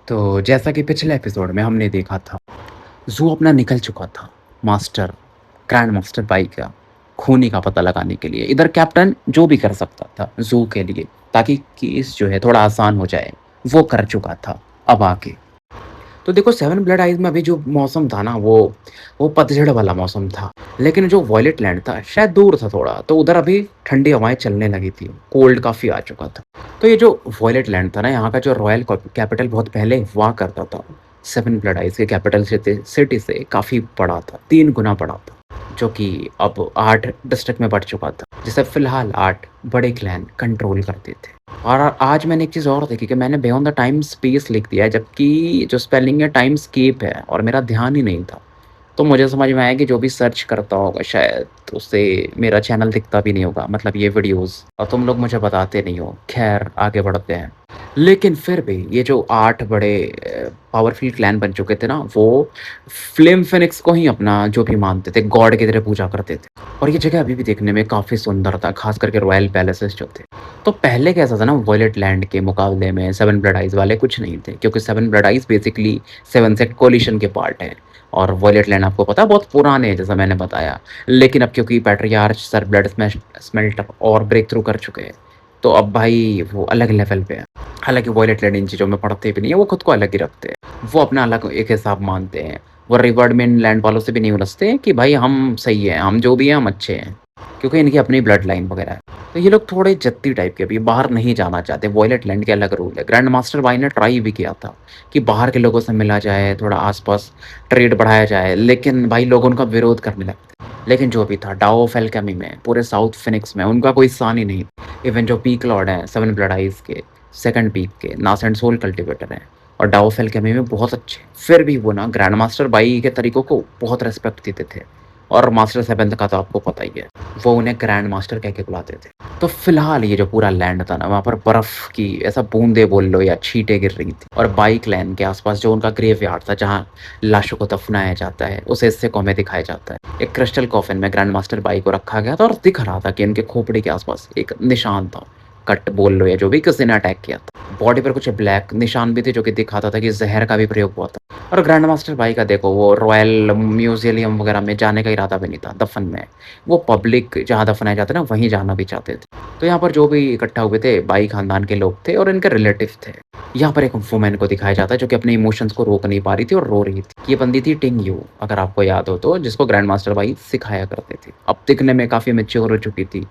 तो जैसा कि पिछले एपिसोड में हमने देखा था, ज़ू अपना निकल चुका था मास्टर ग्रैंड मास्टर बाई का खूनी का पता लगाने के लिए। इधर कैप्टन जो भी कर सकता था ज़ू के लिए ताकि केस जो है थोड़ा आसान हो जाए, वो कर चुका था अब आके। तो देखो सेवन ब्लड आइज़ में अभी जो मौसम था ना वो पतझड़ वाला मौसम था। लेकिन जो वॉयलेट लैंड था शायद दूर था थोड़ा, तो उधर अभी ठंडी हवाएँ चलने लगी थी, कोल्ड काफ़ी आ चुका था। तो ये जो वॉयलेट लैंड था ना, यहाँ का जो रॉयल कैपिटल बहुत पहले हुआ करता था। सेवन ब्लड आइज़ के कैपिटल सिटी से काफ़ी बड़ा था, 3 गुना बड़ा था, जो कि अब 8 डिस्ट्रिक्ट में बढ़ चुका था, जिसे फ़िलहाल 8 बड़े क्लैन कंट्रोल करते थे। और आज मैंने एक चीज़ और देखी कि मैंने बियॉन्ड द टाइम स्पेस लिख दिया है, जबकि जो स्पेलिंग है टाइम स्केप है और मेरा ध्यान ही नहीं था। तो मुझे समझ में आया कि जो भी सर्च करता होगा शायद उसे मेरा चैनल दिखता भी नहीं होगा, मतलब ये वीडियोज़, और तुम लोग मुझे बताते नहीं हो। ख़ैर आगे बढ़ते हैं। लेकिन फिर भी ये जो 8 बड़े पावरफुल क्लैन बन चुके थे ना, वो फ्लेम फिनिक्स को ही अपना जो भी मानते थे, गॉड की तरह पूजा करते थे। और ये जगह अभी भी देखने में काफ़ी सुंदर था, ख़ास करके रॉयल पैलेसेस जो थे। तो पहले कैसा था ना, वॉयलेट लैंड के मुकाबले में सेवन ब्लड आइज़ वाले कुछ नहीं थे, क्योंकि seven blood eyes basically seven sect collision के पार्ट हैं। और वॉयलेट लैंड आपको पता है बहुत पुराने हैं, जैसा मैंने बताया। लेकिन अब क्योंकि पैट्रियार्च सर ब्लड स्मेल्टर और ब्रेक थ्रू कर चुके हैं, तो अब भाई वो अलग लेवल पे है। हालाँकि वॉयलेट लैंड इन चीज़ों में पड़ते भी नहीं है, वो खुद को अलग ही रखते हैं। वो अपना अलग एक हिसाब मानते हैं। वो रिवर्ड में लैंड वालों से भी नहीं उलझते कि भाई हम सही हैं, हम जो भी हैं हम अच्छे हैं, क्योंकि इनकी अपनी ब्लड लाइन वगैरह है। तो ये लोग थोड़े जत्ती टाइप के, अभी बाहर नहीं जाना चाहते। वॉयलेट लैंड के अलग रूल है। ग्रैंड मास्टर वाई ने ट्राई भी किया था कि बाहर के लोगों से मिला जाए, थोड़ा आस-पास ट्रेड बढ़ाया जाए, लेकिन भाई लोग उनका विरोध करने लगते। लेकिन जो भी था, डाओ ऑफ एल्केमी में, पूरे साउथ फिनिक्स में उनका कोई सान ही नहीं। इवन जो पीक लॉर्ड हैं सेवन ब्लड आइज़ के, सेकंड पीक के नास एंड सोल कल्टिवेटर हैं और डाओ ऑफ एल्केमी में बहुत अच्छे, फिर भी वो ना ग्रैंड मास्टर बाई के तरीकों को बहुत रिस्पेक्ट देते थे। और मास्टर सेवेंथ का तो आपको पता ही है, वो उन्हें ग्रैंड मास्टर कह के बुलाते थे। तो फिलहाल ये जो पूरा लैंड था ना, वहाँ पर बर्फ़ की ऐसा बूंदें बोल लो या छींटें गिर रही थी। और बाई क्लैन के आसपास जो उनका ग्रेव यार्ड था, जहाँ लाशों को दफनाया जाता है, उस हिस्से को हमें दिखाया जाता है। एक क्रिस्टल कॉफिन में ग्रैंड मास्टर बाई को रखा गया था और दिख रहा था कि उनके खोपड़ी के आसपास एक निशान था, कट बोल लो या जो भी, किसी ने अटैक किया था। बॉडी पर कुछ ब्लैक निशान भी थे, जो कि दिखाता था कि जहर का भी प्रयोग हुआ था। और ग्रैंड मास्टर भाई का देखो, वो रॉयल म्यूज़ियम वगैरह में जाने का इरादा भी नहीं था दफ़न में। वो पब्लिक जहाँ दफ़नाए जाते ना, वहीं जाना भी चाहते थे। तो यहाँ पर जो भी इकट्ठा हुए थे, बाई ख़ानदान के लोग थे और इनके रिलेटिव थे। यहाँ पर एक वुमन को दिखाया जाता है, जो कि अपने इमोशंस को रोक नहीं पा रही थी और रो रही थी। ये बंदी थी टिंग यू, अगर आपको याद हो तो, जिसको ग्रैंड मास्टर भाई सिखाया करते थे। अब दिखने में काफ़ी मैच्योर हो चुकी थी।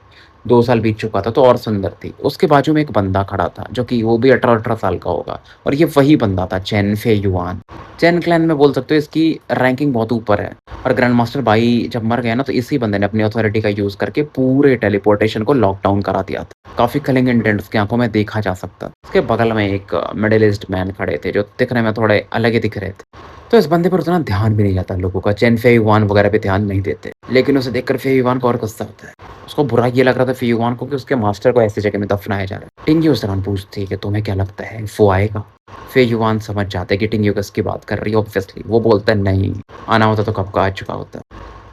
2 साल बीत चुका था, तो और सुंदर थी। उसके बाजू में एक बंदा खड़ा था, जो कि वो भी 18-18 साल का होगा, और ये वही बंदा था, चेन फे युआन। चेन क्लैन में बोल सकते हो इसकी रैंकिंग बहुत ऊपर है। और ग्रैंड मास्टर भाई जब मर गया ना, तो इसी बंदे ने अपनी अथॉरिटी का यूज़ करके पूरे टेलीपोर्टेशन को लॉकडाउन करा दिया था। काफ़ी किलिंग इंटेंट उसकी आँखों में देखा जा सकता था। उसके बगल में एक मिडल एज्ड मैन खड़े थे, जो दिखने में थोड़े अलग ही दिख रहे थे। तो इस बंदे पर उतना ध्यान भी नहीं जाता लोगों का, चेन फे युआन वगैरह पे ध्यान नहीं देते। लेकिन उसे देखकर फे युआन को और गुस्सा आता है। उसको बुरा ये लग रहा था फे युआन को कि उसके मास्टर को ऐसी जगह में दफनाया जा रहा है। टिंग्यू उस दौरान पूछती है कि तुम्हें क्या लगता है वो आएगा? फे युआन समझ जाते हैं कि टिंग्यू किसकी बात कर रही है ऑब्वियसली। वो बोलता है नहीं, आना होता तो कब का आ चुका होता।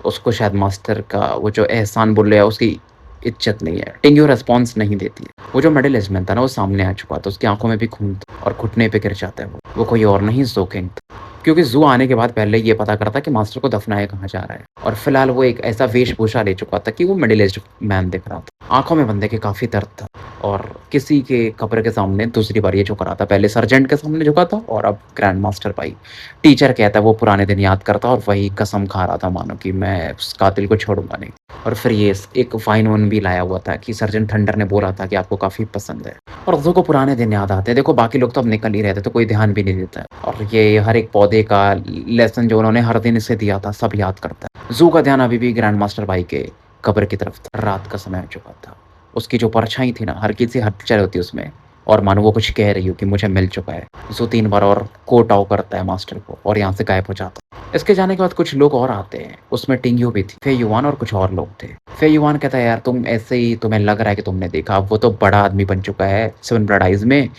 उसको शायद मास्टर का वो जो एहसान बोल रहा है उसकी इज्जत नहीं है। टिंग्यू रिस्पॉन्स नहीं देती है। वो जो मिडिल एज मैन था ना, वो सामने आ चुका था। उसकी आंखों में भी खून था और घुटने पे गिर जाता है वो कोई और नहीं, ज़ू किंग था। क्योंकि ज़ू आने के बाद पहले ये पता करता कि मास्टर को दफनाया कहाँ जा रहा है। और फिलहाल वो एक ऐसा वेशभूषा ले चुका था कि वो मिडिल एज्ड मैन दिख रहा था। आंखों में बंदे के काफ़ी दर्द था और किसी के कब्र के सामने दूसरी बार ये झुक रहा था। पहले सर्जेंट के सामने झुका था और अब ग्रैंड मास्टर भाई। टीचर कहता है वो पुराने दिन याद करता और वही कसम खा रहा था मानो कि मैं उस कातिल को छोड़ूंगा नहीं। और फिर ये एक वाइन वोइन भी लाया हुआ था कि सर्जेंट थंडर ने बोला था कि आपको काफ़ी पसंद है। और ज़ू को पुराने दिन याद आते हैं। देखो बाकी लोग तो अब निकल ही रहे थे, तो कोई ध्यान भी नहीं देता है। और ये हर एक पौधे का लेसन जो उन्होंने हर दिन इसे दिया था, सब याद करता है। ज़ू का ध्यान अभी भी ग्रैंड मास्टर भाई के कब्र की तरफ था। रात का समय हो चुका था। उसकी जो परछाई थी ना, हर किसी हलचल होती उसमें, और मानो वो कुछ कह रही हो कि मुझे मिल चुका है। ज़ू 3 बार और कोट आउट करता है मास्टर को और यहाँ से गायब हो जाता है। इसके जाने के बाद कुछ लोग और आते हैं, उसमें टिंग्यू भी थी, फे युआन और कुछ और लोग थे। फे युआन कहता है यार तुम ऐसे ही, तुम्हें लग रहा है कि तुमने देखा, वो तो बड़ा आदमी बन चुका है सेवन ब्लड आइज़ में,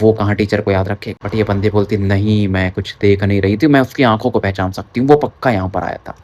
वो कहाँ टीचर को याद रखे। बट ये बंदी बोलती नहीं, मैं कुछ देख नहीं रही थी, मैं उसकी आंखों को पहचान सकती हूँ, वो पक्का यहाँ पर आया था।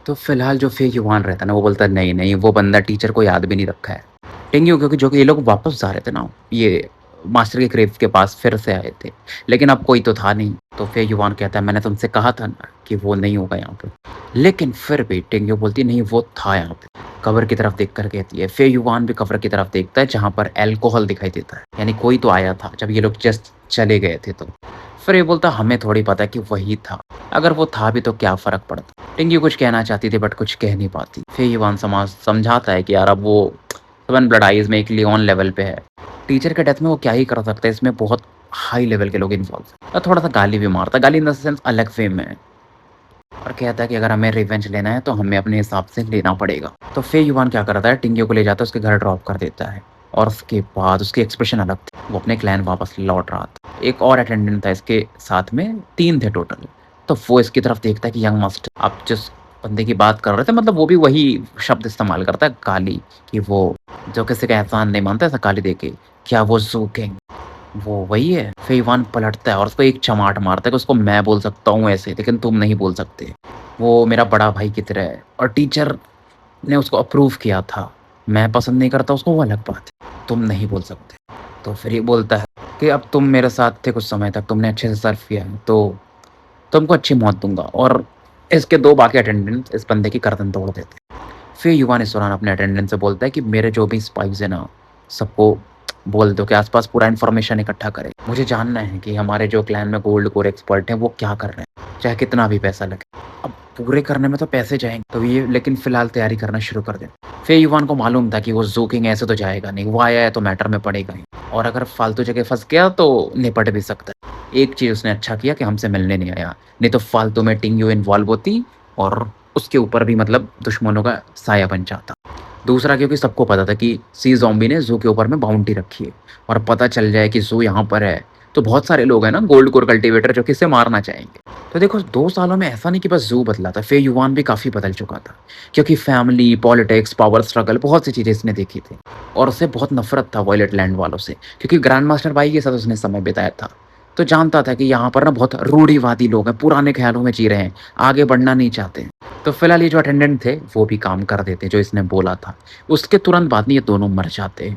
तो फिलहाल जो फे युआन रहता है ना, वो बोलता है नहीं नहीं, वो बंदा टीचर को याद भी नहीं रखा है। टिंग्यू क्योंकि जो कि ये लोग वापस जा रहे थे ना, ये मास्टर के ग्रेव के पास फिर से आए थे, लेकिन अब कोई तो था नहीं। तो फिर युवान कहता है मैंने तुमसे कहा था ना कि वो नहीं होगा यहाँ पे। लेकिन फिर भी टिंग्यो बोलती है नहीं वो था यहाँ पे। कब्र की तरफ देख कर कहती है। फिर युवान भी कब्र की तरफ देखता है जहाँ पर अल्कोहल दिखाई देता है, यानी कोई तो आया था जब ये लोग जस्ट चले गए थे। तो फिर ये बोलता हमें थोड़ी पता कि वही था, अगर वो था भी तो क्या फ़र्क पड़ता। टिंग्यू कुछ कहना चाहती थी बट कुछ कह नहीं पाती। फिर युवान समाज समझाता है कि यार अब वो सेवन ब्लड आइज में एक लियोन लेवल पे है, टीचर के डेथ में वो क्या ही कर सकता है, इसमें बहुत हाई लेवल के लोग इन्वॉल्व हैं। और थोड़ा सा गाली भी मारता, गाली इन द सेंस अलग वे में, और कहता है कि अगर हमें रिवेंज लेना है तो हमें अपने हिसाब से लेना पड़ेगा। तो फिर युवान क्या करता है, टिंग्यो को ले जाता है, उसके घर ड्रॉप कर देता है। और उसके बाद उसकी एक्सप्रेशन अलग थी, वो अपने क्लैन वापस लौट रहा था। एक और अटेंडेंट था इसके साथ में, 3 थे टोटल। तो वो इसकी तरफ देखता है कि यंग मास्टर, आप जिस बंदे की बात कर रहे थे, मतलब वो भी वही शब्द इस्तेमाल करता है गाली, कि वो जो किसी का एहसान नहीं मानता ऐसा गाली देके, क्या वो ज़ू किंग वो वही है। फिर इवान पलटता है और उसको एक चमाट मारता है कि उसको मैं बोल सकता हूँ ऐसे, लेकिन तुम नहीं बोल सकते, वो मेरा बड़ा भाई की तरह है और टीचर ने उसको अप्रूव किया था, मैं पसंद नहीं करता उसको वो अलग बात है, तुम नहीं बोल सकते। तो फिर ये बोलता है कि अब तुम मेरे साथ थे कुछ समय तक, तुमने अच्छे से सर्व किया है तो तुमको अच्छी मौत दूंगा। और इसके 2 बाकी अटेंडेंट इस बंदे की गर्दन तोड़ देते हैं। फिर युवा ने इस दौरान अपने अटेंडेंट से बोलता है कि मेरे जो भी स्पाइस है ना, सबको बोल दो कि आसपास पूरा इन्फॉर्मेशन इकट्ठा करें, मुझे जानना है कि हमारे जो क्लैन में गोल्ड कोर एक्सपर्ट हैं वो क्या कर रहे हैं, चाहे कितना भी पैसा लगे। अब पूरे करने में तो पैसे जाएंगे, तो ये लेकिन फिलहाल तैयारी करना शुरू कर दें। फिर युवान को मालूम था कि वो ज़ू किंग ऐसे तो जाएगा नहीं, वो आया है तो मैटर में पड़ेगा ही, और अगर फालतू जगह फंस गया तो निपट भी सकता है। एक चीज़ उसने अच्छा किया कि हमसे मिलने नहीं आया, नहीं तो फालतू में टिंग्यू इन्वॉल्व होती और उसके ऊपर भी मतलब दुश्मनों का साया बन जाता। दूसरा क्योंकि सबको पता था कि सी ज़ॉम्बी ने ज़ू के ऊपर में बाउंटी रखी है, और पता चल जाए कि ज़ू यहाँ पर है तो बहुत सारे लोग हैं ना गोल्ड कोर कल्टीवेटर जो कि इसे मारना चाहेंगे। तो देखो 2 सालों में ऐसा नहीं कि बस ज़ू बदला था, फ़े युवान भी काफ़ी बदल चुका था, क्योंकि फैमिली, पॉलिटिक्स, पावर स्ट्रगल बहुत सी चीज़ें इसने देखी थी, और उसे बहुत नफ़रत था वॉयलेट लैंड वालों से, क्योंकि ग्रैंड मास्टर भाई के साथ उसने समय बिताया था। तो जानता था कि यहाँ पर ना बहुत रूढ़िवादी लोग हैं, पुराने ख़्यालों में जी रहे हैं, आगे बढ़ना नहीं चाहते। तो फिलहाल ये जो अटेंडेंट थे वो भी काम कर देते जो इसने बोला था। उसके तुरंत बाद में ये दोनों मर जाते,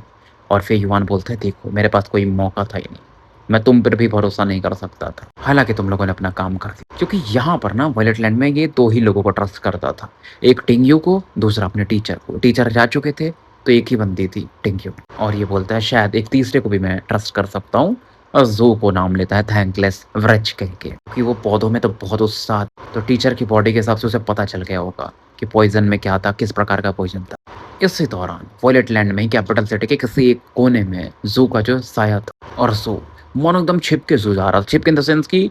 और फिर युवान बोलते हैं देखो मेरे पास कोई मौका था ही नहीं, मैं तुम पर भी भरोसा नहीं कर सकता था, हालांकि तुम लोगों ने अपना काम कर दिया। क्योंकि यहाँ पर ना वॉयलेट लैंड में ये 2 ही लोगों को ट्रस्ट करता था, एक टिंग्यू को, दूसरा अपने टीचर को। टीचर जा चुके थे तो एक ही बंदी थी टिंग्यू, और ये बोलता है शायद एक तीसरे को भी मैं ट्रस्ट कर सकता हूँ, और ज़ू को नाम लेता है थैंकलेस व्रज कह के, क्योंकि वो पौधों में तो बहुत उत्साह। तो टीचर की बॉडी के हिसाब से उसे पता चल गया होगा कि पॉइजन में क्या था, किस प्रकार का पॉइजन था। इसी दौरान वॉयलेट लैंड में ही कैपिटल सिटी के किसी एक कोने में ज़ू का जो साया था, और ज़ू मोनो एकदम छिप के ज़ू जा रहा था, छिप के इन द सेंस कि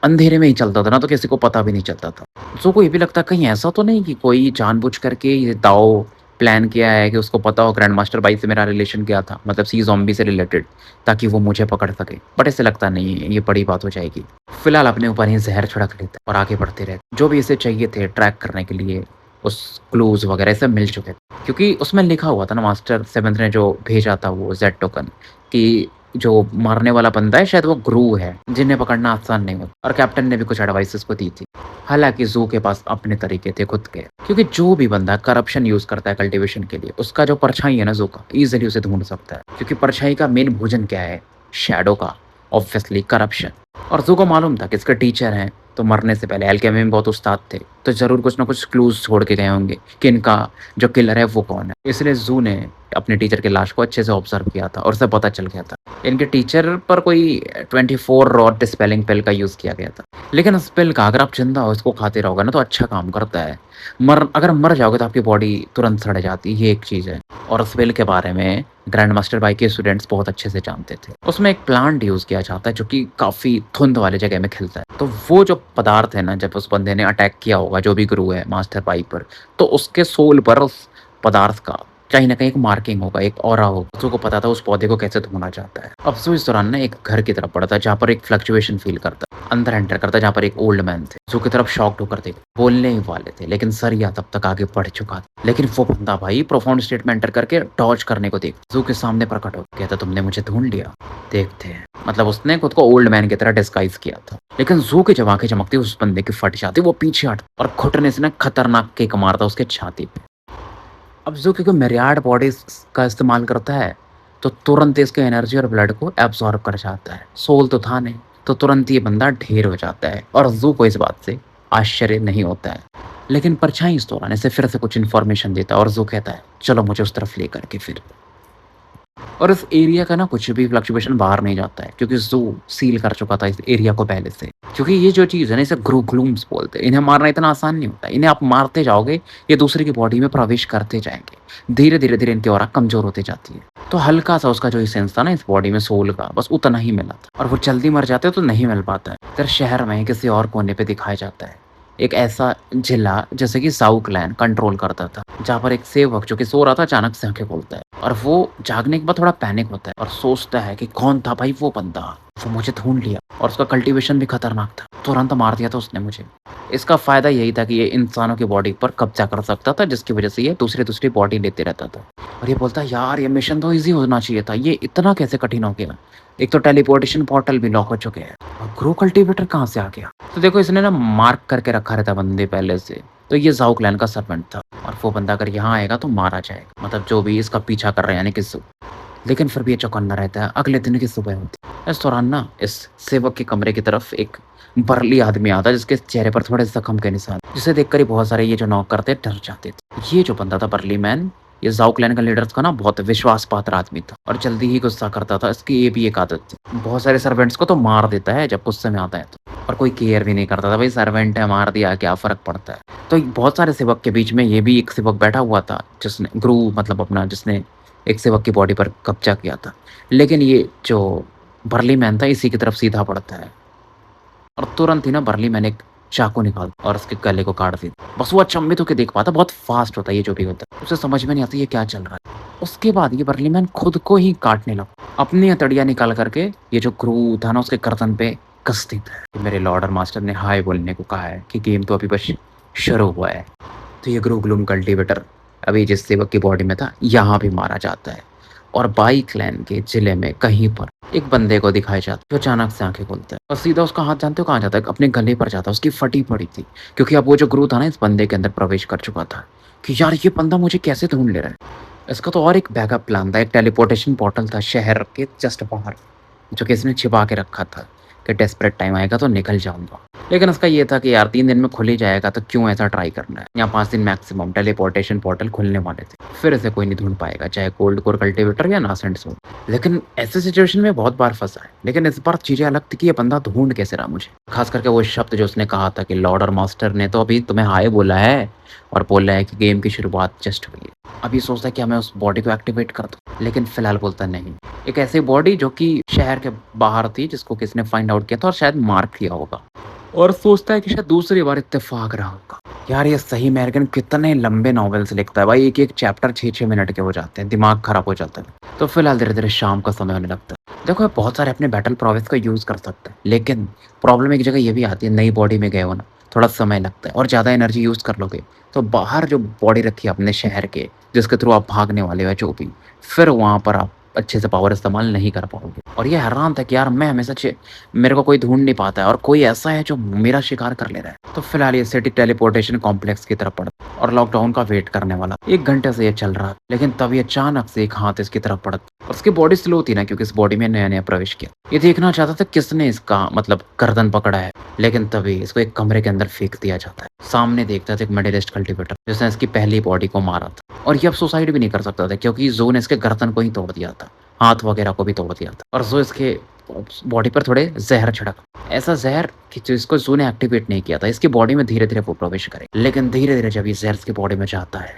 अंधेरे में ही चलता था ना, तो किसी को पता भी नहीं चलता था। ज़ू को ये भी लगता कहीं ऐसा तो नहीं कि कोई जानबूझ करके ये दाव प्लान किया है कि उसको पता हो ग्रैंड मास्टर भाई से मेरा रिलेशन क्या था, मतलब सी ज़ॉम्बी से रिलेटेड, ताकि वो मुझे पकड़ सके। बट ऐसे लगता नहीं है, ये बड़ी बात हो जाएगी। फिलहाल अपने ऊपर ही जहर छिड़क लेते हैं और आगे बढ़ते रहते। जो भी इसे चाहिए थे ट्रैक करने के लिए, उस क्लूज़ वगैरह सब मिल चुके थे, क्योंकि उसमें लिखा हुआ था ना, मास्टर सेवंथ ने जो भेजा था वो जेड टोकन, कि जो मारने वाला बंदा है शायद वो ग्रू है, जिन्हें पकड़ना आसान नहीं होता, और कैप्टन ने भी कुछ एडवाइसेस को दी थी। हालांकि ज़ू के पास अपने तरीके थे खुद के, क्योंकि जो भी बंदा करप्शन यूज करता है कल्टीवेशन के लिए, उसका जो परछाई है ना ज़ू का, इजीली उसे ढूंढ सकता है, क्योंकि परछाई का मेन भोजन क्या है, शैडो का, ऑब्वियसली करप्शन। और ज़ू को मालूम था कि इसके टीचर हैं तो मरने से पहले एल्केमी में बहुत उस्ताद थे, तो ज़रूर कुछ ना कुछ क्लूज छोड़ के गए होंगे कि इनका जो किलर है वो कौन है। इसलिए ज़ू ने अपने टीचर की लाश को अच्छे से ऑब्जर्व किया था और उसे पता चल गया था इनके टीचर पर कोई 24 रॉड डिस्पेलिंग पिल का यूज़ किया गया था। लेकिन उस पिल का अगर आप जिंदा हो इसको खाते रहोगे ना तो अच्छा काम करता है, अगर मर जाओगे तो आपकी बॉडी तुरंत सड़ जाती है, ये एक चीज़ है। और उस पिल के बारे में ग्रैंड मास्टर भाई के स्टूडेंट्स बहुत अच्छे से जानते थे। उसमें एक प्लांट यूज़ किया जाता है जो कि काफ़ी धुंध वाले जगह में खिलता है। तो वो जो पदार्थ है ना, जब उस बंदे ने अटैक किया होगा जो भी गुरु है मास्टर भाई पर, तो उसके सोल पर उस पदार्थ का कहीं न कहीं एक मार्किंग होगा, एक ऑरा होगा। उसको को पता था उस पौधे को कैसे ढूँढना चाहता है। अब सो इस दौरान ना एक घर की तरफ बढ़ता है जहाँ पर एक फ्लक्चुएशन फ़ील करता है। अंदर एंटर करता है जहाँ पर एक ओल्ड मैन थे, जो की तरफ शॉक्ड होकर देख बोलने ही वाले थे, लेकिन सरिया तब तक आगे बढ़ चुका था। लेकिन वो बंदा भाई प्रोफाउंड स्टेट में एंटर करके डॉज करने को देख ज़ू के सामने प्रकट हो कहता तुमने मुझे ढूंढ लिया। देखते हैं, मतलब उसने खुद को ओल्ड मैन की तरह डिस्गाइज किया था। लेकिन ज़ू की जब आंखें चमकती उस बंदे की फट जाती, वो पीछे हट और घुटने से ना खतरनाक किक मारता उसके छाती पे। अब ज़ू क्योंकि मिरियाड बॉडीज का इस्तेमाल करता है, तो तुरंत इसके एनर्जी और ब्लड को एब्ज़ॉर्ब कर जाता है। सोल तो था नहीं, तो तुरंत ये बंदा ढेर हो जाता है और ज़ू को इस बात से आश्चर्य नहीं होता है। लेकिन परछाई इस दौरान इसे फिर से कुछ इन्फॉर्मेशन देता है और ज़ू कहता है, "चलो मुझे उस तरफ लेकर के फिर।" और इस एरिया का ना कुछ भी फ्लक्चुएशन बाहर नहीं जाता है क्योंकि ज़ू सील कर चुका था इस एरिया को पहले से। क्योंकि ये जो चीज़ है ना इसे ग्लूम्स बोलते हैं। इन्हें मारना इतना आसान नहीं होता। इन्हें आप मारते जाओगे, ये दूसरे की बॉडी में प्रवेश करते जाएँगे। धीरे-धीरे इनकी ऑरा कमज़ोर होती जाती है। तो हल्का-सा उसका जो एसेंस था ना इस बॉडी में सोल का, बस उतना ही मिला था और वो जल्दी मर जाते हैं तो नहीं मिल पाता है। फिर शहर में किसी और कोने पे दिखाया जाता है। एक ऐसा जिला जैसे कि साउ क्लैन कंट्रोल करता था, जहाँ पर एक सेवक जो कि सो रहा था अचानक से आँखें खोलता है और वो जागने के बाद थोड़ा पैनिक होता है और सोचता है कि कौन था भाई वो बंदा? वो मुझे ढूँढ लिया और उसका कल्टीवेशन भी खतरनाक था। तुरंत मार दिया था उसने मुझे। इसका फ़ायदा यही था कि ये इंसानों की बॉडी पर कब्ज़ा कर सकता था जिसकी वज़ह से ये दूसरी-दूसरी बॉडी लेते रहता था। और ये बोलता है यार ये मिशन तो ईज़ी होना चाहिए था, ये इतना कैसे कठिन हो गया? एक तो टेलीपोर्टेशन पोर्टल भी लॉक हो चुके हैं और ग्रो कल्टीवेटर कहाँ से आ गया? तो देखो इसने ना मार्क करके रखा रहता बंदे पहले से। तो ये ज़ाओ क्लैन का सर्वेंट था और वो बंदा अगर यहाँ आएगा तो मारा जाएगा। मतलब जो भी इसका पीछा कर रहे हैं यानी कि ज़ू। लेकिन फिर भी ये चौकन्ना रहता है। अगले दिन की सुबह होती है। इस दौरान ना इस सेवक के कमरे की तरफ एक बर्ली आदमी आता है जिसके चेहरे पर थोड़े ज़ख्म के निशान, जिसे देखकर ही बहुत सारे ये जो नॉक करते डर जाते थे। ये जो बंदा था बर्ली मैन, ये ज़ाओ क्लैन का लीडर्स का ना बहुत विश्वास पात्र आदमी था और जल्दी ही गुस्सा करता था। इसकी ये भी एक आदत थी। बहुत सारे सर्वेंट्स को तो मार देता है जब गुस्से में आता है तो। और कोई केयर भी नहीं करता था, भाई सर्वेंट है मार दिया क्या फ़र्क पड़ता है। तो बहुत सारे सेवक के बीच में ये भी एक सेवक बैठा हुआ था जिसने ग्रू मतलब अपना जिसने एक सेवक की बॉडी पर कब्जा किया था। लेकिन ये जो बर्ली मैन था इसी की तरफ सीधा पड़ता है और तुरंत ही ना बर्ली मैन एक चाकू निकालता और उसके गले को काट देता। बस वो अचंभित होके देख पाता, बहुत फास्ट होता है ये जो भी होता है। उसे समझ में नहीं आता ये क्या चल रहा है। उसके बाद ये बर्ली मैन खुद को ही काटने लगा। अपनी हथौड़ियाँ निकाल करके ये जो क्रू था ना उसके गर्दन पे कस देता है। कि मेरे लॉर्ड और मास्टर ने हाय बोलने को कहा है कि गेम तो अभी बस शुरू हुआ है। तो ये ग्रू ग्लूम कल्टीवेटर अभी जिस सेवक की बॉडी में था यहाँ भी मारा जाता है और बाई क्लैन के जिले में कहीं पर एक बंदे को दिखाया जाता है जो अचानक से आंखें खोलता है और सीधा उसका हाथ जानते हो कहाँ जाता है? अपने गले पर जाता है। उसकी फटी पड़ी थी क्योंकि अब वो जो गुरु था ना इस बंदे के अंदर प्रवेश कर चुका था कि यार ये बंदा मुझे कैसे ढूंढ ले रहा है। इसका तो और एक बैकअप प्लान था, एक टेलीपोर्टेशन पोर्टल था शहर के जस्ट बाहर जो कि इसने छिपा के रखा था कि डेस्परेट टाइम आएगा तो निकल जाऊंगा। लेकिन उसका ये था कि यार 3 दिन में खुल ही जाएगा तो क्यों ऐसा ट्राई करना है। यहाँ 5 दिन मैक्सिमम टेलीपोर्टेशन पोर्टल खुलने वाले थे। फिर इसे कोई नहीं ढूंढ पाएगा चाहे कोल्ड कोर कल्टीवेटर या नासेंट हो। लेकिन ऐसे सिचुएशन में बहुत बार फंसा है। लेकिन इस बार चीजें अलग थी कि ये बंदा ढूंढ कैसे रहा मुझे। खास करके वो शब्द जो उसने कहा था कि लॉर्ड और मास्टर ने तो अभी तुम्हें हाय बोला है और बोला है कि गेम की शुरुआत जस्ट हुई है। अभी सोचता है कि मैं उस बॉडी को एक्टिवेट कर दूं, लेकिन फिलहाल बोलता नहीं। एक ऐसी बॉडी जो कि शहर के बाहर थी जिसको किसने फाइंड आउट किया था और शायद मार किया होगा और सोचता है कि शायद दूसरी बार इत्तेफाक रहा होगा। यार ये सही में अर्गन कितने लंबे नॉवेल्स लिखता है भाई, एक एक चैप्टर 6-6 मिनट के हो जाते हैं, दिमाग खराब हो जाता है। तो फिलहाल धीरे धीरे शाम का समय होने लगता है। देखो ये बहुत सारे अपने बैटल प्रोवेस का यूज कर सकते हैं, लेकिन प्रॉब्लम एक जगह ये भी आती है, नई बॉडी में गए हो ना थोड़ा समय लगता है और ज़्यादा एनर्जी यूज कर लोगे तो बाहर जो बॉडी रखी है अपने शहर के जिसके थ्रू आप भागने वाले हो जो भी, फिर वहाँ पर आप अच्छे से पावर इस्तेमाल नहीं कर पाओगे। और ये हैरान था कि यार मैं हमेशा मेरे को कोई ढूंढ नहीं पाता है और कोई ऐसा है जो मेरा शिकार कर ले रहा है। तो फिलहाल ये सिटी टेलीपोर्टेशन कॉम्प्लेक्स की तरफ बढ़ता और लॉकडाउन का वेट करने वाला 1 घंटे से ये चल रहा, लेकिन तभी अचानक से एक हाथ इसकी तरफ बढ़ता और उसकी बॉडी स्लो थी ना क्योंकि इस बॉडी में नया नया प्रवेश किया। ये देखना चाहता था किसने इसका मतलब गर्दन पकड़ा है, लेकिन तभी इसको एक कमरे के अंदर फेंक दिया जाता है। सामने देखता था एक मेडलिस्ट कल्टीवेटर जिसने इसकी पहली बॉडी को मारा था और ये अब सुसाइड भी नहीं कर सकता था क्योंकि जो ने इसके गर्दन को ही तोड़ दिया था, हाथ वगैरह को भी तोड़ दिया था और जो इसके बॉडी पर थोड़े जहर छिड़क, ऐसा जहर कि जो इसको जू ने एक्टिवेट नहीं किया था इसकी बॉडी में धीरे धीरे वो प्रवेश करे। लेकिन धीरे धीरे जब ये जहर इसकी बॉडी में जाता है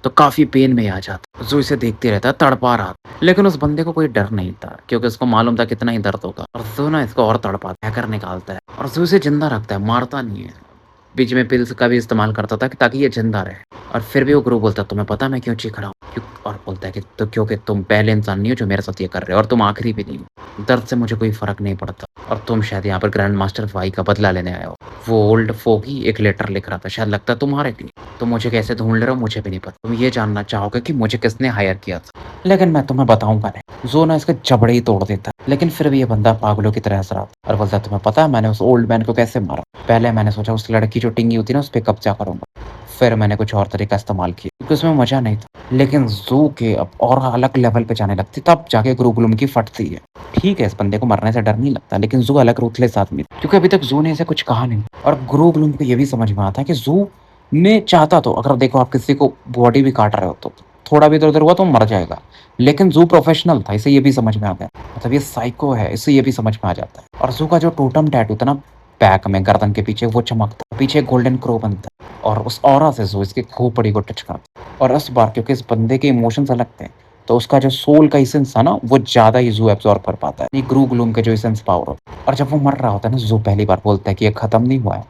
तो काफी पेन में आ जाता है। जो इसे देखते रहता है तड़पा रहा, लेकिन उस बंदे को कोई डर नहीं था क्योंकि उसको मालूम था कितना ही दर्द होगा और जो ना इसको और तड़पा हैकर निकालता है और जो इसे जिंदा रखता है, मारता नहीं है। बीच में पिल्स का भी इस्तेमाल करता था ताकि ये जिंदा रहे और फिर भी वो गुरु बोलता तुम्हें पता मैं क्यों चीख रहा हूँ, और बोलता है कि तो क्योंकि तुम पहले इंसान नहीं हो जो मेरे साथ ये कर रहे हो और तुम आखिरी भी नहीं हो। दर्द से मुझे कोई फर्क नहीं पड़ता और तुम शायद यहाँ पर ग्रैंड मास्टर वाई का बदला लेने आए हो। वो ओल्ड फोक ही एक लेटर लिख रहा था, शायद लगता है तुम्हारे लिए। तुम मुझे कैसे ढूंढ ले रहे हो मुझे भी नहीं पता। तुम ये जानना चाहोगे कि मुझे किसने हायर किया था, लेकिन मैं तुम्हें बताऊंगा नहीं। जो ना इसका जबड़े ही तोड़ देता है, लेकिन फिर भी ये बंदा पागलों की तरह हंस रहा था और बोलता तुम्हें पता है मैंने उस ओल्ड मैन को कैसे मारा। पहले मैंने सोचा उस लड़की जो टिंगी होती ना उस पर कब्जा करूंगा, फिर मैंने कुछ और तरीका इस्तेमाल किया क्योंकि उसमें मज़ा नहीं था। लेकिन ज़ू के अब और अलग लेवल पे जाने लगती तब जाके गुरुकुलम की फटती है। ठीक है, इस बंदे को मरने से डर नहीं लगता, लेकिन ज़ू अलग रूथलेस आदमी था क्योंकि अभी तक ज़ू ने इसे कुछ कहा नहीं। और गुरुकुलम को ये भी समझ में आता है कि ज़ू ने चाहता तो अगर देखो आप किसी को बॉडी भी काट रहे हो तो थोड़ा भी इधर-उधर हुआ तो मर जाएगा। लेकिन ज़ू प्रोफेशनल था, इसे ये भी समझ में आ गया। मतलब ये साइको है, इसे ये भी समझ में आ जाता है। और ज़ू का जो टोटम टैटू था ना बैक में गर्दन के पीछे वो चमकता। पीछे गोल्डन क्रो बनता और उस ऑरा से ज़ू इसकी खोपड़ी को टच करता। और इस बार क्योंकि इस बंदे के इमोशंस अलग थे, तो उसका जो सोल का एसेंस था ना वो ज़्यादा ही ज़ू एब्ज़ॉर्ब कर पाता है। ये गुरुकुलम के जो एसेंस पावर होता है। और जब वो मर रहा होता है ना ज़ू पहली बार बोलता है कि ये खत्म नहीं हुआ है,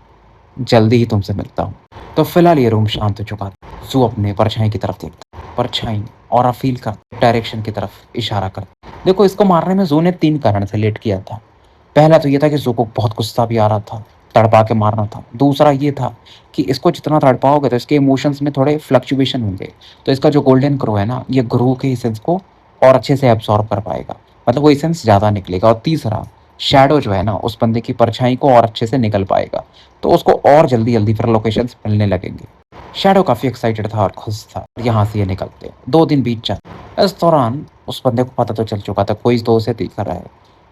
जल्दी ही तुमसे मिलता हूँ। तो फिलहाल ये रूम शांत हो चुका था। ज़ू अपने परछाई की तरफ देखता। परछाई ऑरा फ़ील कर डायरेक्शन की तरफ इशारा कर। देखो इसको मारने में ज़ू ने 3 कारण से लेट किया था। पहला तो ये था कि ज़ू को बहुत गुस्सा भी आ रहा था, तड़पा के मारना था। दूसरा ये था कि इसको जितना तड़पाओगे तो इसके इमोशंस में थोड़े फ्लक्चुएशन होंगे। तो इसका जो गोल्डन क्रो है ना, ये गुरु के एसेंस को और अच्छे से एब्ज़ॉर्ब कर पाएगा। मतलब वो एसेंस ज़्यादा निकलेगा। और तीसरा शैडो जो है ना, उस बंदे की परछाई को और अच्छे से निकल पाएगा। तो उसको और जल्दी-जल्दी फिर लोकेशंस मिलने लगेंगे। शैडो काफ़ी एक्साइटेड था और खुश था। यहाँ से ये निकलते। 2 दिन बीत जाते। इस दौरान उस बंदे को पता तो चल चुका था कोई तो उसे देख रहा है।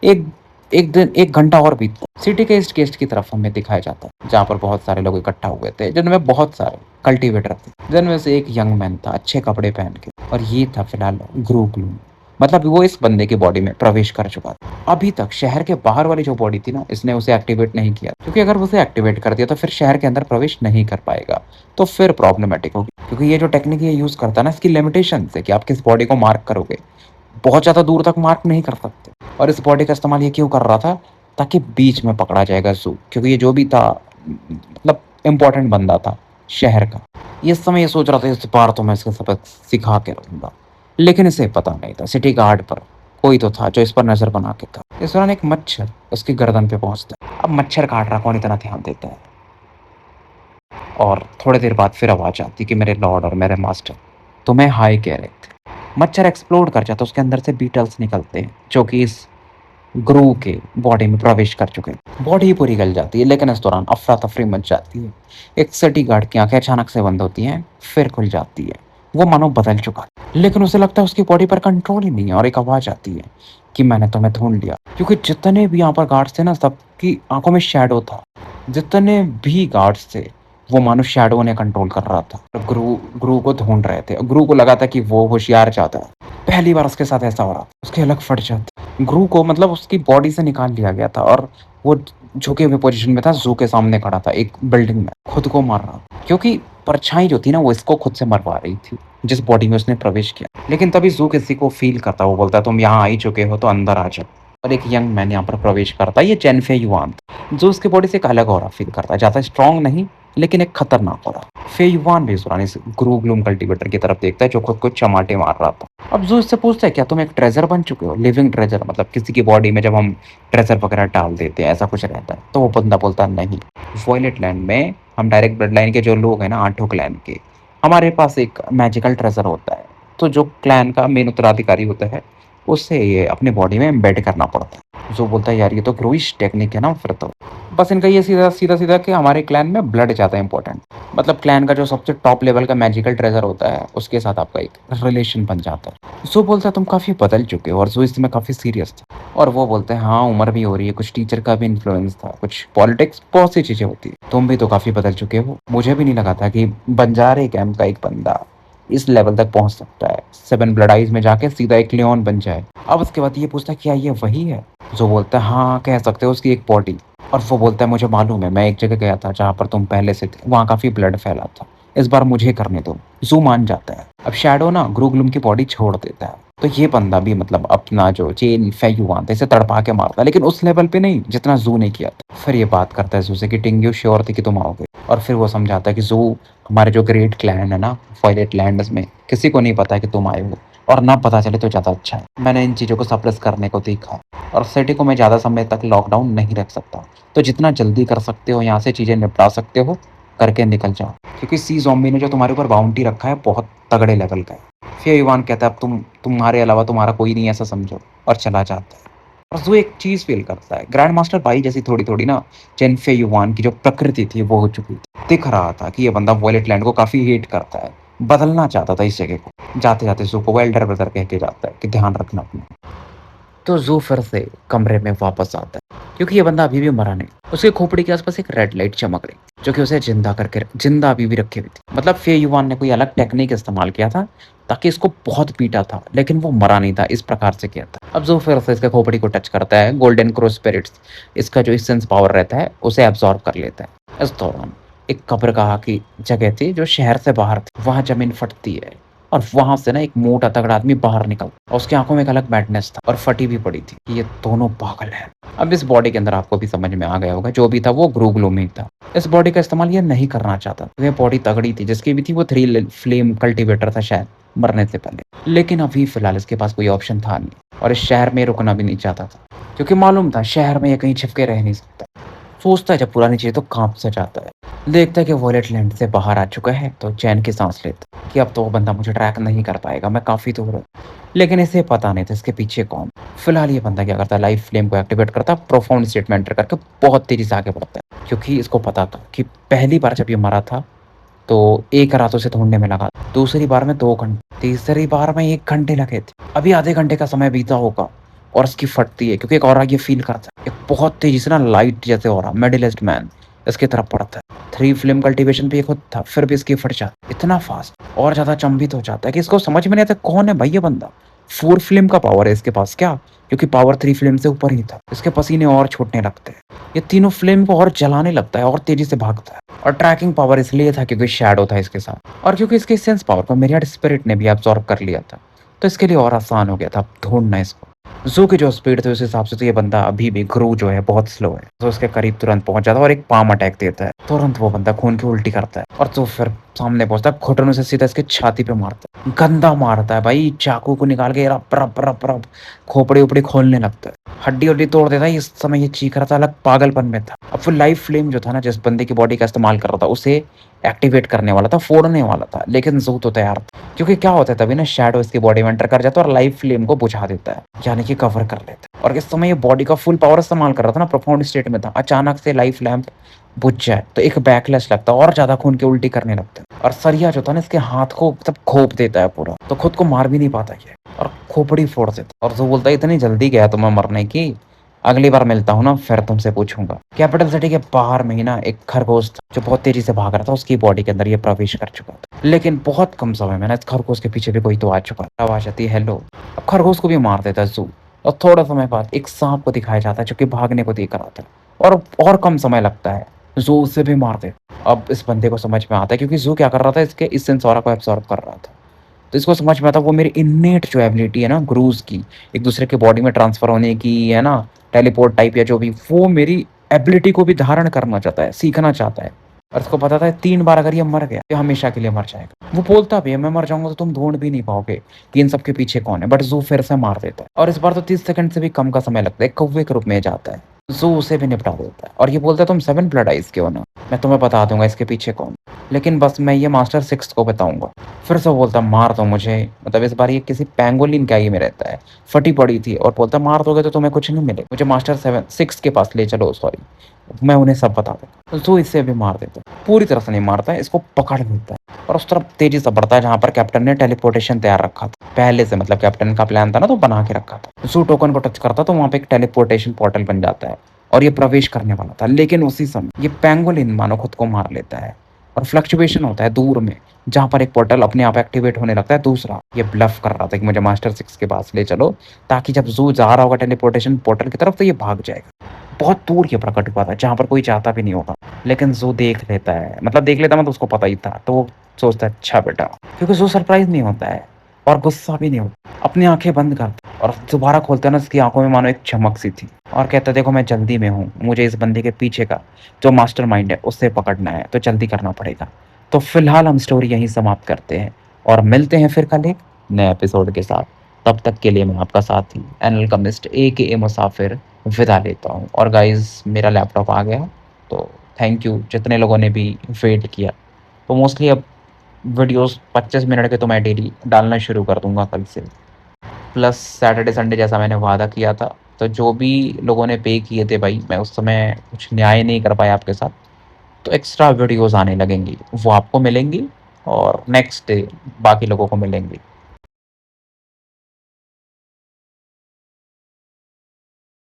एक एक दिन 1 घंटा और बीतता। सिटी के ईस्ट गेट की तरफ हमें दिखाया जाता है, जहाँ पर बहुत सारे लोग इकट्ठा हुए थे, जिनमें बहुत सारे कल्टीवेटर थे। जिनमें से एक यंग मैन था, अच्छे कपड़े पहन के। और ये था फिलहाल गुरुकुलम। मतलब वो इस बंदे की बॉडी में प्रवेश कर चुका था। अभी तक शहर के बाहर वाली जो बॉडी थी ना, इसने उसे एक्टिवेट नहीं किया क्योंकि अगर उसे एक्टिवेट कर दिया तो फिर शहर के अंदर प्रवेश नहीं कर पाएगा। तो फिर प्रॉब्लमेटिक होगी क्योंकि ये जो टेक्निक ये यूज़ करता है ना, इसकी लिमिटेशंस है कि आप किस बॉडी को मार्क करोगे। बहुत ज़्यादा दूर तक मार्क नहीं कर सकते। और इस बॉडी का इस्तेमाल ये क्यों कर रहा था? ताकि बीच में पकड़ा जाएगा ज़ू, क्योंकि ये जो भी था मतलब इम्पोर्टेंट बंदा था शहर का। ये इस समय ये सोच रहा था इस बार तो मैं इसको सबक सिखा के रहूँगा। लेकिन इसे पता नहीं था सिटी गार्ड पर कोई तो था जो इस पर नज़र बना के था। इस दौरान एक मच्छर उसकी गर्दन पे पहुँचता है। अब मच्छर काट रहा कौन इतना ध्यान देता है। और थोड़ी देर बाद फिर आवाज़ आती कि मेरे लॉर्ड और मेरे मास्टर तुम्हें हाय कह रहे थे। मच्छर एक्सप्लोड कर जाता, उसके अंदर से बीटल्स निकलते हैं जो कि इस ग्रू के बॉडी में प्रवेश कर चुके हैं। बॉडी पूरी गल जाती है, लेकिन इस दौरान अफरा तफरी मच जाती है। एक सिटी गार्ड की आंखें अचानक से बंद होती हैं, फिर खुल जाती है। वो मानो बदल चुका है, लेकिन उसे लगता है उसकी बॉडी पर कंट्रोल ही नहीं है। और एक आवाज़ आती है कि मैंने तुम्हें ढूंढ लिया। क्योंकि जितने भी यहाँ पर गार्ड्स थे ना, सबकी आंखों में शैडो था। जितने भी गार्ड्स थे वो मानो शैडो ने कंट्रोल कर रहा था। गुरु गुरु को ढूंढ रहे थे। गुरु को लगा था कि वो होशियार चाहता है। पहली बार उसके साथ ऐसा हो रहा था। उसकी अलग फट जाती। गुरु को मतलब उसकी बॉडी से निकाल लिया गया था और वो झुके हुए पोजीशन में था, ज़ू के सामने खड़ा था एक बिल्डिंग में, खुद को मार रहा था। क्योंकि परछाई जो थी ना वो इसको खुद से मरवा रही थी, जिस बॉडी में उसने प्रवेश किया। लेकिन तभी ज़ू किसी को फील करता, वो बोलता तुम यहाँ आ ही चुके हो तो अंदर आ जाओ। और एक यंग मैन यहाँ पर प्रवेश करता है, ये चेनफे युआन था, जो उसकी बॉडी से एक अलग ऑरा फील करता है। ज़्यादा स्ट्रांग नहीं, लेकिन एक खतरनाक ऑरा। फे युआन भी इस दौरान इस गुरु ग्लूम कल्टीवेटर की तरफ देखता है जो खुद को चमाटे मार रहा था। अब ज़ू इससे पूछता है क्या तुम एक ट्रेजर बन चुके हो? लिविंग ट्रेजर, मतलब किसी की बॉडी में जब हम ट्रेजर वगैरह डाल देते हैं ऐसा कुछ रहता है। तो वो बंदा बोलता है नहीं, वॉयलेट लैंड में हम डायरेक्ट ब्लड लाइन के जो लोग हैं ना, 8 क्लैन के, हमारे पास एक मैजिकल ट्रेजर होता है। तो जो क्लैन का मेन उत्तराधिकारी होता है उसे ये अपनी बॉडी में एम्बेड करना पड़ता है। जो बोलता है यार ये तो ग्रोइश टेक्निक है ना। फिर तो बस इनका ये सीधा सीधा सीधा कि हमारे क्लैन में ब्लड ज़्यादा इंपॉर्टेंट, मतलब क्लैन का जो सबसे टॉप लेवल का मैजिकल ट्रेजर होता है उसके साथ आपका एक रिलेशन बन जाता है। जो बोलता है तुम काफ़ी बदल चुके हो। और जो इसमें काफ़ी सीरियस था। और वो बोलते हैं हाँ उम्र भी हो रही है, कुछ टीचर का भी इन्फ्लुएंस था, कुछ पॉलिटिक्स, बहुत सी चीज़ें होती है। तुम भी तो काफ़ी बदल चुके हो। मुझे भी नहीं लगा था कि बंजारे कैंप का एक बंदा इस लेवल तक पहुंच सकता है, 7 ब्लड आइज में जाके सीधा एक लियोन बन जाए। अब उसके बाद ये पूछता है क्या ये वही है? जो बोलता है हाँ कह सकते हो, उसकी एक बॉडी। और वो बोलता है मुझे मालूम है, मैं एक जगह गया था जहाँ पर तुम पहले से थे, वहाँ काफी ब्लड फैला था, इस बार मुझे करने दो। जू मान जाता है। अब शैडो ना ग्रुगलुम की बॉडी छोड़ देता है। तो ये बंदा भी मतलब अपना जो चेन फेयुआन था इसे तड़पा के मारता है, लेकिन उस लेवल पे नहीं जितना जू ने किया था। फिर ये बात करता है जू से कि टिंग्यू श्योर थी कि तुम आओगे। और फिर वो समझाता है कि जू, हमारे जो ग्रेट क्लैन है ना वॉयलेट लैंड्स में, किसी को नहीं पता है कि तुम आए हो, और ना पता चले तो ज़्यादा अच्छा है। मैंने इन चीज़ों को सप्रेस करने को देखा है और सिटी को मैं ज़्यादा समय तक लॉकडाउन नहीं रख सकता। तो जितना जल्दी कर सकते हो यहाँ से चीज़ें निपटा सकते हो करके निकल जाओ, क्योंकि सी ज़ॉम्बी ने जो तुम्हारे ऊपर बाउंटी रखा है बहुत तगड़े लेवल का है। फिर इवान कहता है अब तुम्हारे अलावा तुम्हारा कोई नहीं, ऐसा समझो, और चला जाता है। और ज़ू एक चीज़ फ़ील करता है, ग्रैंड मास्टर बाई जैसी थोड़ी-थोड़ी ना चेन फे युआन की जो प्रकृति थी वो हो चुकी थी। दिख रहा था कि ये बंदा वॉयलेट लैंड को काफ़ी हेट करता है, बदलना चाहता था इस जगह को। जाते-जाते ज़ू को वो एल्डर ब्रदर कह के जाता है कि ध्यान रखना अपना। तो ज़ू फिर से कमरे में वापस आता है, क्योंकि ये बंदा अभी भी मरा नहीं। उसकी खोपड़ी के आसपास एक रेड लाइट चमक रही, जो कि उसे जिंदा अभी भी रखी हुई थी। मतलब फे युआन ने कोई अलग टेक्निक इस्तेमाल किया था, ताकि इसको बहुत पीटा था, लेकिन वो मरा नहीं था, इस प्रकार से किया था। अब ज़ू फिर से इसके खोपड़ी को टच करता है, गोल्डन क्रो स्पिरिट्स इसका जो एसेंस पावर रहता है, उसे एब्ज़ॉर्ब कर लेता है। इस दौरान एक कब्रगाह की जगह थी, जो शहर से बाहर थी। वहाँ ज़मीन फटती है और वहाँ से ना एक मोटा तगड़ा आदमी बाहर निकलता और उसकी आँखों में एक अलग मैडनेस था और फटी भी पड़ी थी। ये दोनों पागल हैं। अब इस बॉडी के अंदर आपको भी समझ में आ गया होगा, जो भी था वो ग्रू ग्लो में ही था। इस बॉडी का इस्तेमाल ये नहीं करना चाहता। ये बॉडी तगड़ी थी, जिसकी भी थी वो 3 फ्लेम कल्टीवेटर था शायद, मरने से पहले। लेकिन अभी फ़िलहाल इसके पास कोई ऑप्शन था नहीं और इस शहर में रुकना भी नहीं चाहता था, क्योंकि मालूम था शहर में ये कहीं छिप के रह नहीं सकता। सोचता है जब पुरानी चीज़ें तो काँप सा जाता है। देखता है कि वॉलेट लैंड से बाहर आ चुका है तो चैन की साँस लेता है कि अब तो वो बंदा मुझे ट्रैक नहीं कर पाएगा, मैं काफ़ी दूर हूँ। लेकिन इसे पता नहीं था इसके पीछे कौन। फिलहाल ये बंदा क्या करता है, लाइफ फ्लेम को एक्टिवेट करता है, प्रोफाउंड स्टेट में एंटर करके बहुत तेज़ी से आगे बढ़ता है। क्योंकि इसको पता था कि पहली बार जब ये मरा था तो 1 रात उसे ढूँढने में लगा, दूसरी बार में 2 घंटे, तीसरी बार में 1 घंटे लगे थे। अभी आधे घंटे का समय बीता होगा और इसकी फटती है, क्योंकि एक ऑरा ये फ़ील करता है। एक बहुत तेज़ी से ना लाइट जैसे ऑरा मिडिलिस्ट मैन इसकी तरफ पड़ता है। 3 फ्लेम कल्टीवेशन पे ये खुद था, फिर भी इसकी फट जाती इतना फ़ास्ट और ज़्यादा चंभित हो जाता है कि इसको समझ में नहीं आता कौन है भाई ये बंदा। 4 फ्लेम का पावर है इसके पास क्या? क्योंकि पावर 3 फ्लेम से ऊपर ही था। इसके पसीने और छूटने लगते हैं। ये तीनों फ्लेम को और जलाने लगता है और तेज़ी से भागता है। और ट्रैकिंग पावर इसलिए था क्योंकि शैडो था इसके साथ और क्योंकि इसके सेंस पावर को मिरियड स्पिरिट ने भी अब्सॉर्ब कर लिया था, तो इसके लिए और आसान हो गया था ढूंढना इसको। ज़ू की जो स्पीड थी उस हिसाब से तो ये बंदा अभी भी ग्रू जो है बहुत स्लो है, तो उसके करीब तुरंत पहुंच जाता है और एक पाम अटैक देता है। तुरंत वो बंदा खून की उल्टी करता है और तो फिर सामने पहुंचता है, घुटनों से सीधा इसके छाती पे मारता है, गंदा मारता है भाई, चाकू को निकाल के रप रप रप रप खोपड़ी उपड़ी खोलने लगता है, हड्डी उड्डी तोड़ देता है। इस समय ये चीख रहा था, अलग पागलपन में था। अब वो लाइफ फ्लेम जो था ना, जिस बंदे की बॉडी का इस्तेमाल कर रहा था, उसे एक्टिवेट करने वाला था, फोड़ने वाला था, लेकिन ज़ू तो तैयार था। क्योंकि क्या होता है तभी ना, शैडो इसकी बॉडी में एंटर कर जाता है और लाइफ फ्लेम को बुझा देता है, यानी कि कवर कर लेता है। और इस समय ये बॉडी का फुल पावर इस्तेमाल कर रहा था ना, प्रोफाउंड स्टेट में था, अचानक से लाइफ लैंप बुझ जाए तो एक बैकलैश लगता है और ज्यादा खून की उल्टी करने लगता है और सरिया जो था ना इसके हाथ को सब खोप देता है पूरा, तो खुद को मार भी नहीं पाता ये और खोपड़ी फोड़ देता। और जो बोलता है इतनी जल्दी गया तुम्हें मरने की, अगली बार मिलता हूँ ना फिर तुमसे पूछूंगा। कैपिटल सिटी के बाहर में ही ना एक खरगोश था जो बहुत तेजी से भाग रहा था, उसकी बॉडी के अंदर ये प्रवेश कर चुका था, लेकिन बहुत कम समय में ना इस खरगोश के पीछे भी कोई तो आ चुका था। आवाज आती है हेलो। अब खरगोश को भी मार देता है जू और थोड़ा समय बाद एक सांप को दिखाया जाता है जो कि भागने को देख रहा था और कम समय लगता है, जू उसे भी मार दे। अब इस बंदे को समझ में आता है क्योंकि जू क्या कर रहा था, इसके इस सेंसोरा को एब्सॉर्ब कर रहा था, तो इसको समझ में आता वो मेरी इन्नेट जो एबिलिटी है ना ग्रूज की, एक दूसरे के बॉडी में ट्रांसफर होने की है ना, टेलीपोर्ट टाइप या जो भी, वो मेरी एबिलिटी को भी धारण करना चाहता है, सीखना चाहता है। और उसको पता था 3 बार अगर ये मर गया तो हमेशा के लिए मर जाएगा। वो बोलता भी है मैं मर जाऊंगा तो तुम ढूंढ भी नहीं पाओगे कि इन सबके पीछे कौन है, बट जू फिर से मार देता है और इस बार तो 30 सेकंड से भी कम का समय लगता है, कौवे के रूप में जाता है। जू उसे भी निपटा देता है और ये बोलता है तुम 7 ब्लड आइज के हो ना, मैं तुम्हें बता दूंगा इसके पीछे कौन, लेकिन बस मैं ये मास्टर 6 को बताऊंगा। फिर से बोलता मार दो मुझे, मतलब इस बार ये किसी पेंगोलिन के आई में रहता है, फटी पड़ी थी और बोलता मार दोगे तो तुम्हें कुछ नहीं मिले, मुझे मास्टर 6 के पास ले चलो, सॉरी मैं उन्हें सब बता दूंगा। तो इससे भी मार देता है, पूरी तरह से नहीं मारता है, इसको पकड़ लेता है और उस तरफ तेजी से बढ़ता है जहां पर कैप्टन ने टेलीपोर्टेशन तैयार रखा था पहले से, मतलब कैप्टन का प्लान था ना तो बना के रखा था। जू टोकन को टच करता तो वहां पे एक टेलीपोर्टेशन पोर्टल बन जाता है और ये प्रवेश करने वाला था, लेकिन उसी समय ये पेंगोलिन मानो खुद को मार लेता है और फ्लक्चुएशन होता है दूर में, जहां पर एक पोर्टल अपने आप एक्टिवेट होने लगता है दूसरा। ये ब्लफ कर रहा था कि मुझे मास्टर 6 के पास ले चलो, ताकि जब जू जा रहा होगा टेलीपोर्टेशन पोर्टल की तरफ तो ये भाग जाएगा। बहुत दूर ये प्रकट हुआ था जहां पर कोई चाहता भी नहीं होगा, लेकिन जू देख लेता है, मतलब देख लेता, मतलब उसको पता ही था, तो वो सोचता है अच्छा बेटा, क्योंकि जू सरप्राइज नहीं होता है और गुस्सा भी नहीं होता, अपनी आंखें बंद करता और दोबारा खोलता है ना, उसकी आंखों में मानो एक चमक सी थी और कहता देखो मैं जल्दी में हूँ, मुझे इस बंदे के पीछे का जो मास्टरमाइंड है उससे पकड़ना है, तो जल्दी करना पड़ेगा। तो फिलहाल हम स्टोरी यहीं समाप्त करते हैं और मिलते हैं फिर कल एक नए एपिसोड के साथ। तब तक के लिए मैं आपका साथी एनएल कमिस्ट ए मुसाफिर विदा लेता हूँ। और गाइज मेरा लैपटॉप आ गया, तो थैंक यू जितने लोगों ने भी वेट किया। तो मोस्टली अब वीडियोस 25 मिनट के तो मैं डेली डालना शुरू कर दूंगा कल से, प्लस सैटरडे संडे जैसा मैंने वादा किया था तो जो भी लोगों ने पे किए थे भाई, मैं उस समय कुछ न्याय नहीं कर पाया आपके साथ, तो एक्स्ट्रा वीडियोज़ आने लगेंगी, वो आपको मिलेंगी और नेक्स्ट डे बाकी लोगों को मिलेंगी।